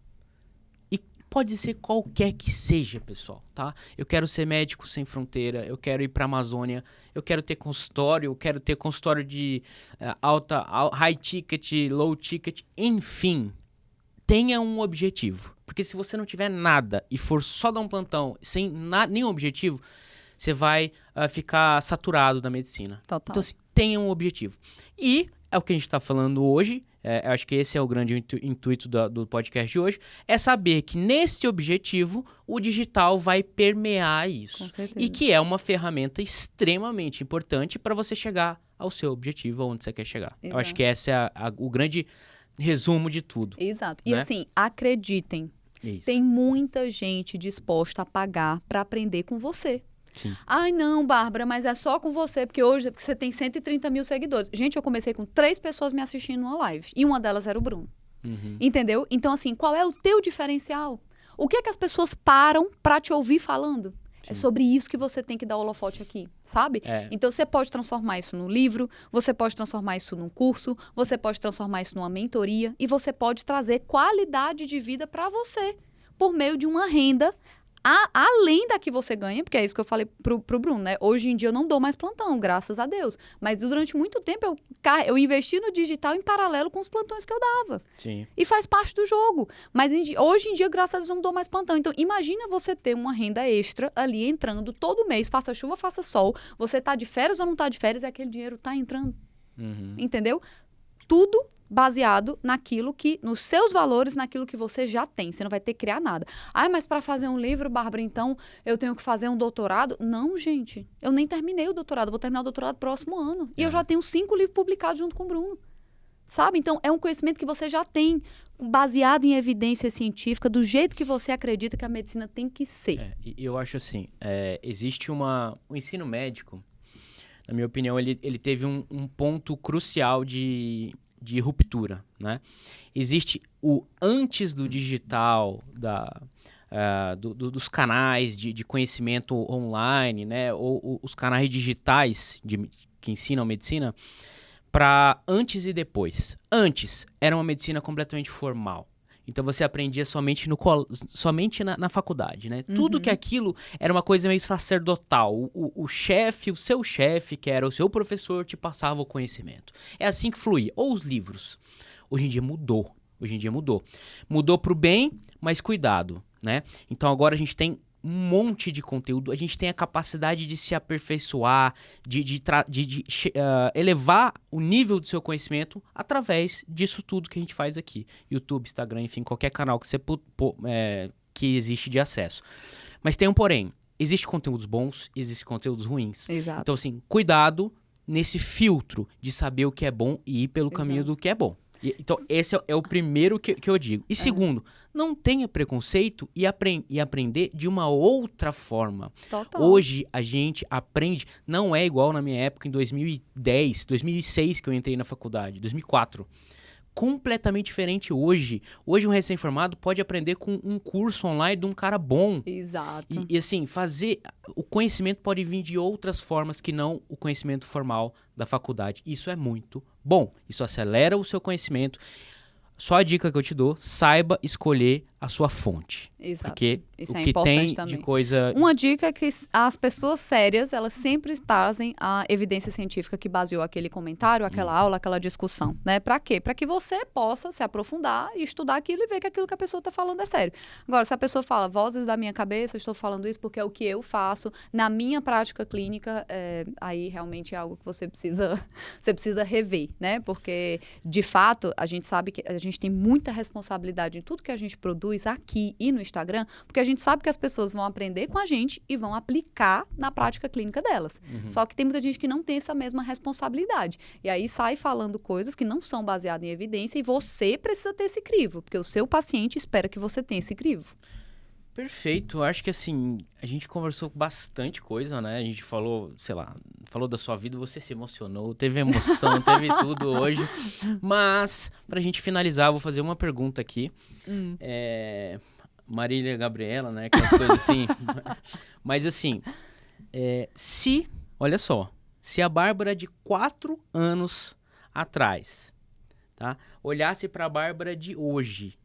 E pode ser qualquer que seja, pessoal, tá? Eu quero ser médico sem fronteira, eu quero ir para a Amazônia, eu quero ter consultório, eu quero ter consultório de high ticket, low ticket, enfim. Tenha um objetivo. Porque se você não tiver nada e for só dar um plantão sem nenhum objetivo, você vai ficar saturado da medicina. Total. Então, assim, tenha um objetivo. E é o que a gente está falando hoje. Eu acho que esse é o grande intuito do podcast de hoje. É saber que nesse objetivo, o digital vai permear isso. Com certeza. E que é uma ferramenta extremamente importante para você chegar ao seu objetivo, aonde você quer chegar. Exato. Eu acho que esse é o grande resumo de tudo. Exato. Né? E assim, acreditem, Isso. tem muita gente disposta a pagar para aprender com você. Sim. Ai, não, Bárbara, mas é só com você, porque hoje você tem 130 mil seguidores. Gente, eu comecei com 3 pessoas me assistindo numa live, e uma delas era o Bruno. Entendeu? Então, assim, qual é o teu diferencial? O que é que as pessoas param para te ouvir falando? Sim. É sobre isso que você tem que dar holofote aqui, sabe? Então, você pode transformar isso num livro, você pode transformar isso num curso, você pode transformar isso numa mentoria, e você pode trazer qualidade de vida para você, por meio de uma renda além da que você ganha, porque é isso que eu falei pro Bruno, né? Hoje em dia eu não dou mais plantão, graças a Deus. Mas durante muito tempo eu investi no digital em paralelo com os plantões que eu dava. Sim. E faz parte do jogo. Mas hoje em dia, graças a Deus, eu não dou mais plantão. Então, imagina você ter uma renda extra ali entrando todo mês, faça chuva, faça sol. Você tá de férias ou não tá de férias, e aquele dinheiro tá entrando. Entendeu? Tudo baseado nos seus valores, naquilo que você já tem. Você não vai ter que criar nada. Ah, mas para fazer um livro, Bárbara, então eu tenho que fazer um doutorado? Não, gente. Eu nem terminei o doutorado. Vou terminar o doutorado próximo ano. E eu já tenho 5 livros publicados junto com o Bruno. Sabe? Então, é um conhecimento que você já tem, baseado em evidência científica, do jeito que você acredita que a medicina tem que ser. Eu acho assim, existe o ensino médico, na minha opinião, ele teve um ponto crucial de ruptura, né? Existe o antes do digital, dos canais de conhecimento online, né? Ou os canais digitais que ensinam medicina, para antes e depois. Antes, era uma medicina completamente formal. Então, você aprendia somente na faculdade, né? Tudo que aquilo era uma coisa meio sacerdotal. O seu chefe, que era o seu professor, te passava o conhecimento. É assim que fluía. Ou os livros. Hoje em dia mudou. Mudou pro bem, mas cuidado, né? Então, agora a gente tem um monte de conteúdo, a gente tem a capacidade de se aperfeiçoar, de elevar o nível do seu conhecimento através disso tudo que a gente faz aqui. YouTube, Instagram, enfim, qualquer canal que existe de acesso. Mas tem um porém, existem conteúdos bons, existem conteúdos ruins. Exato. Então, assim, cuidado nesse filtro de saber o que é bom e ir pelo caminho Exato. do que é bom. Então, esse é o primeiro que eu digo. E segundo, não tenha preconceito e aprender de uma outra forma. Total. Hoje, a gente aprende, não é igual na minha época, em 2010, 2006, que eu entrei na faculdade, 2004. Completamente diferente hoje. Hoje, um recém-formado pode aprender com um curso online de um cara bom. Exato. E assim, o conhecimento pode vir de outras formas que não o conhecimento formal da faculdade. Isso é muito bom. Isso acelera o seu conhecimento. Só a dica que eu te dou, saiba escolher a sua fonte. Exato. Porque Isso o é que importante tem também. de coisa... Uma dica é que as pessoas sérias, elas sempre trazem a evidência científica que baseou aquele comentário, aquela aula, aquela discussão, né? Pra quê? Pra que você possa se aprofundar e estudar aquilo e ver que aquilo que a pessoa tá falando é sério. Agora, se a pessoa fala, vozes da minha cabeça, eu estou falando isso porque é o que eu faço na minha prática clínica, aí realmente é algo que você precisa rever, né? Porque, de fato, a gente sabe que a gente tem muita responsabilidade em tudo que a gente produz aqui e no Instagram, porque a gente sabe que as pessoas vão aprender com a gente e vão aplicar na prática clínica delas. Só que tem muita gente que não tem essa mesma responsabilidade. E aí sai falando coisas que não são baseadas em evidência e você precisa ter esse crivo, porque o seu paciente espera que você tenha esse crivo. Perfeito. Eu acho que assim, a gente conversou bastante coisa, né? A gente falou, sei lá, falou da sua vida, você se emocionou, teve emoção, teve tudo hoje. Mas, pra gente finalizar, eu vou fazer uma pergunta aqui. Marília Gabriela, né? Aquelas coisas assim. Mas assim, olha só, se a Bárbara de 4 anos atrás, tá, olhasse pra Bárbara de hoje,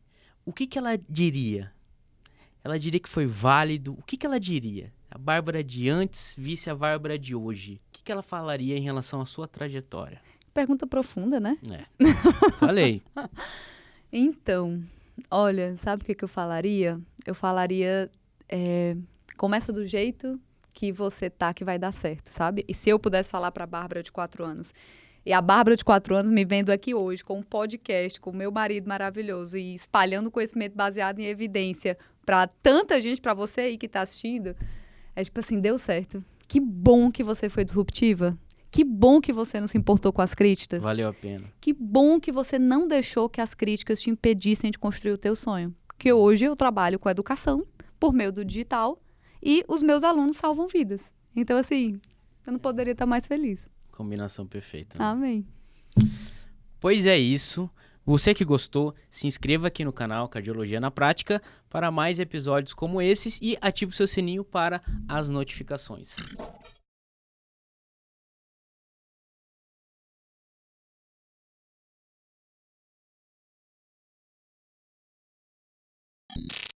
o que ela diria? Ela diria que foi válido? O que ela diria? A Bárbara de antes visse a Bárbara de hoje. O que ela falaria em relação à sua trajetória? Pergunta profunda, né? Falei. Então, olha, sabe o que eu falaria? Eu falaria, começa do jeito que você tá, que vai dar certo, sabe? E se eu pudesse falar pra Bárbara de 4 anos, e a Bárbara de 4 anos me vendo aqui hoje com um podcast, com o meu marido maravilhoso e espalhando conhecimento baseado em evidência pra tanta gente, pra você aí que tá assistindo, é tipo assim, deu certo. Que bom que você foi disruptiva. Que bom que você não se importou com as críticas. Valeu a pena. Que bom que você não deixou que as críticas te impedissem de construir o teu sonho. Porque hoje eu trabalho com educação, por meio do digital, e os meus alunos salvam vidas. Então, assim, eu não poderia estar mais feliz. Combinação perfeita. Né? Amém. Pois é isso. Você que gostou, se inscreva aqui no canal Cardiologia na Prática para mais episódios como esses e ative o seu sininho para as notificações.